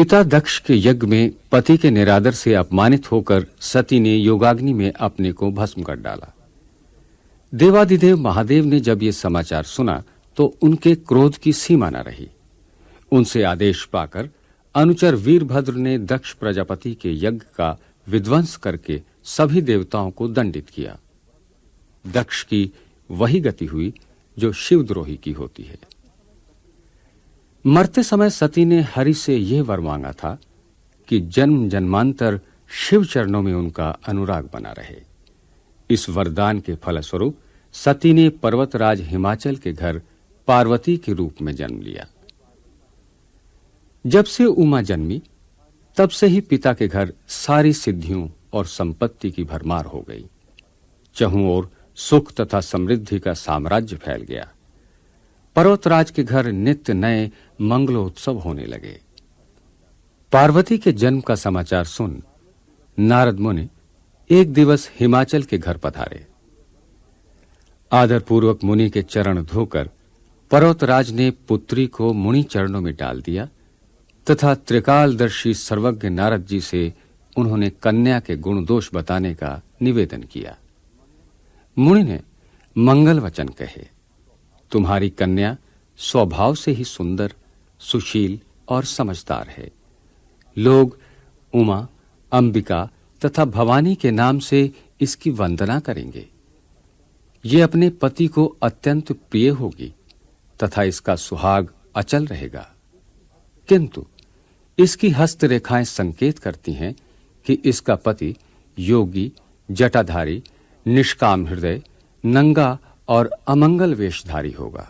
पिता दक्ष के यज्ञ में पति के निरादर से अपमानित होकर सती ने योगाग्नि में अपने को भस्म कर डाला। देवाधिदेव महादेव ने जब ये समाचार सुना तो उनके क्रोध की सीमा न रही। उनसे आदेश पाकर अनुचर वीरभद्र ने दक्ष प्रजापति के यज्ञ का विध्वंस करके सभी देवताओं को दंडित किया। दक्ष की वही गति हुई जो शिवद्रोही की होती है। मरते समय सती ने हरि से यह वर मांगा था कि जन्म जन्मांतर शिव चरणों में उनका अनुराग बना रहे। इस वरदान के फलस्वरूप सती ने पर्वतराज हिमाचल के घर पार्वती के रूप में जन्म लिया। जब से उमा जन्मी तब से ही पिता के घर सारी सिद्धियों और संपत्ति की भरमार हो गई। चहुं ओर सुख तथा समृद्धि का साम्राज्य फैल गया। पर्वतराज के घर नित्य नए मंगलोत्सव होने लगे। पार्वती के जन्म का समाचार सुन नारद मुनि एक दिवस हिमाचल के घर पधारे। आदरपूर्वक मुनि के चरण धोकर पर्वतराज ने पुत्री को मुनि चरणों में डाल दिया तथा त्रिकालदर्शी सर्वज्ञ नारद जी से उन्होंने कन्या के गुण दोष बताने का निवेदन किया। मुनि ने मंगल वचन कहे, तुम्हारी कन्या स्वभाव से ही सुंदर, सुशील और समझदार है। लोग उमा, अंबिका तथा भवानी के नाम से इसकी वंदना करेंगे। ये अपने पति को अत्यंत प्रिय होगी तथा इसका सुहाग अचल रहेगा। किंतु इसकी हस्तरेखाएं संकेत करती हैं कि इसका पति योगी, जटाधारी, निष्काम हृदय, नंगा और अमंगल वेशधारी होगा।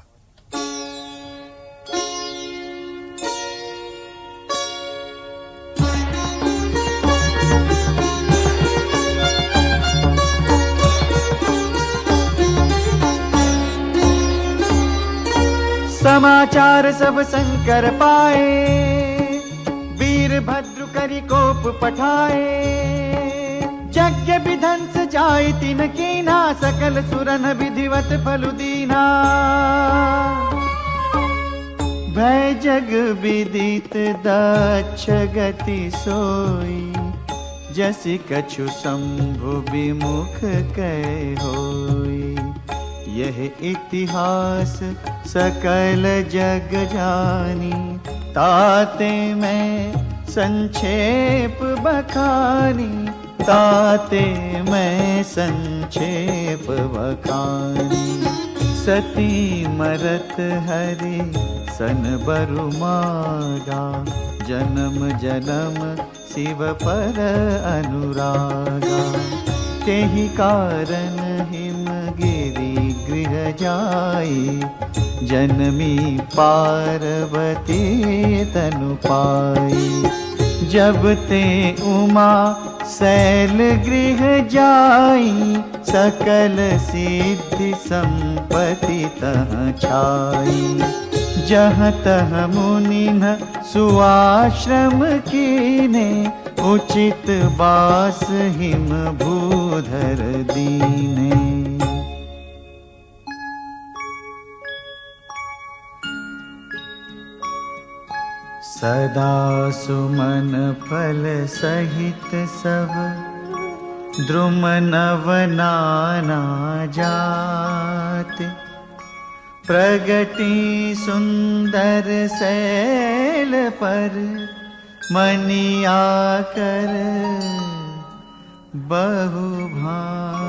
समाचार सब शंकर पाए, वीरभद्र करि कोप पठाए। यज्ञ विध्वंस जाय तिन कीना, सकल सुरन विधिवत फलु दीना। भय जग विदित दक्ष गति सोई, जसि कछु शंभु विमुख कह होई। यह इतिहास सकल जग जानी, ताते मैं संक्षेप बखानी। ताते मैं संक्षेप बखानी। सती मरत हरि सन बरु मागा, जन्म जन्म शिव पर अनुरागा। तेहि कारण हिमगिरि गृह जाई, जनमी पार्वती तनु पाई। जब ते उमा शैल गृह जाई, सकल सिद्धि संपत्ति तह छाई। जहाँ तह मुनि न सुआश्रम कीने, उचित बास हिम भूधर दीने। सदा सुमन फल सहित सब, द्रुम नव नाना जात। प्रगति सुंदर शैल पर, मनिया कर बहु भांति।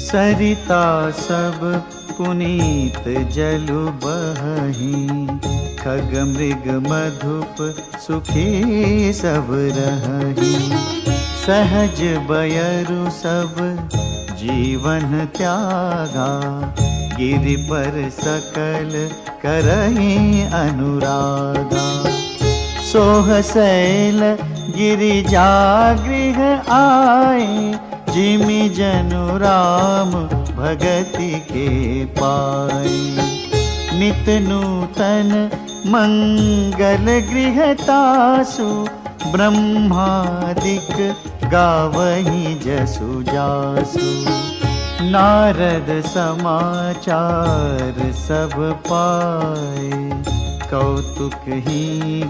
सरिता सब पुनीत जलु बही, खग मृग मधुप सुखी सब रही। सहज बयरु सब जीवन त्यागा, गिरि पर सकल करहि अनुरागा। सोह शैल गिरिजा गृह आए, जिमि जनु राम भगति के पाए। नित नूतन मंगल गृह तासु, ब्रह्मादिक गावहि जसु जासु। नारद समाचार सब पाए, कौतुक ही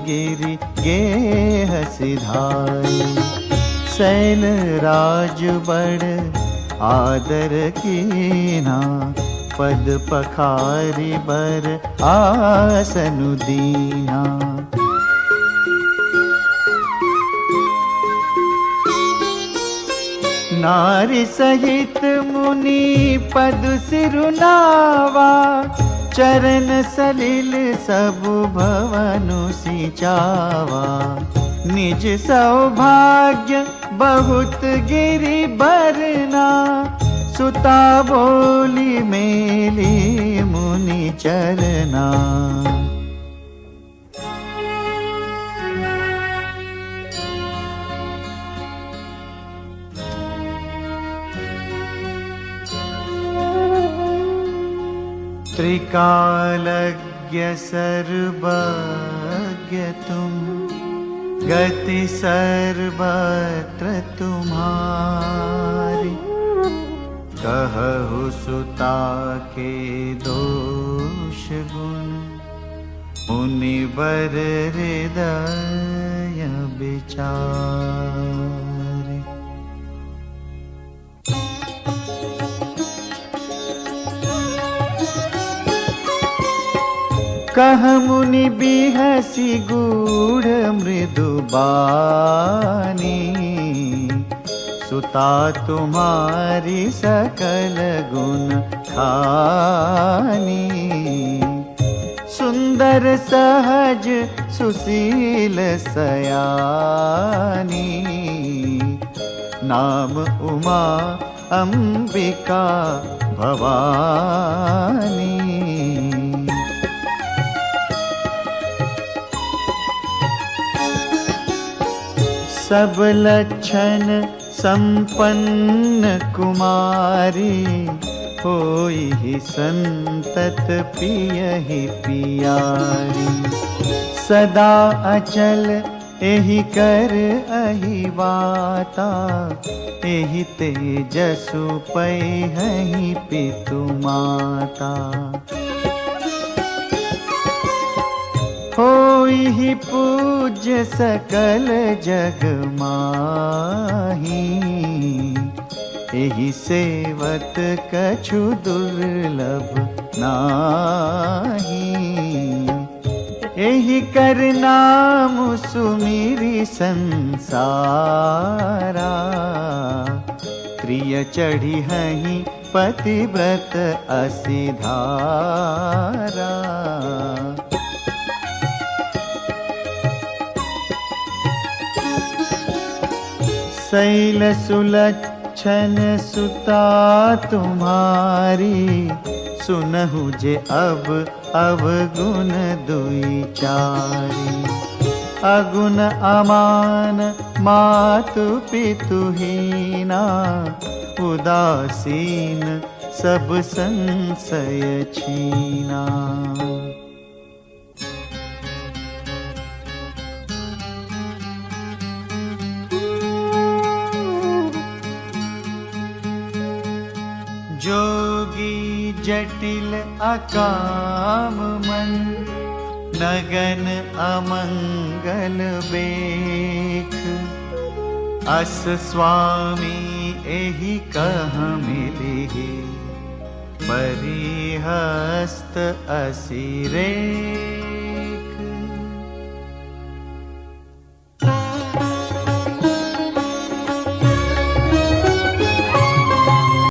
गिरि गेह सिधाई। सैल राज बड़ आदर कीना, पद पखारी बर आसनु दीना। नारी सहित मुनि पद सिरुनावा, चरण सलिल सब भवनु सिंचावा। निज सौभाग्य बहुत गिरि बरना, सुता बोली मेली मुनि चरना। त्रिकालज्ञ सर्वज्ञ तुम, गति सर्वत्र तुम्हारी। कहु सुता के दोष गुण, मुनिवर हृदय विचारी। कह मुनि बिहसी गूढ़ मृदु बानी, सुता तुम्हारी सकल गुण खानी। सुंदर सहज सुशील सयानी, नाम उमा अंबिका भवानी। सब लक्षण संपन्न कुमारी, होई ही संतत पियहि पियारी। सदा अचल एहि कर अहि वाता, एहि तेजसु पैहि पितु माता। होई ही पूज्य सकल जग माही, एहि सेवत कछु दुर्लभ नाही। एहि कर नाम सुमिरि संसारा, प्रिय चढ़ी हहि पतिव्रत असिधारा। शैल सुलक्षण सुता तुम्हारी, सुनहु जे अब अवगुण दुई चारी। अगुण अमान मातु पितु हीना, उदासीन सब संशय छीना। जोगी जटिल अकाम मन, नगन अमंगल बेख। अस स्वामी एहि कह मिलिहि, परिहस्त असिरेख।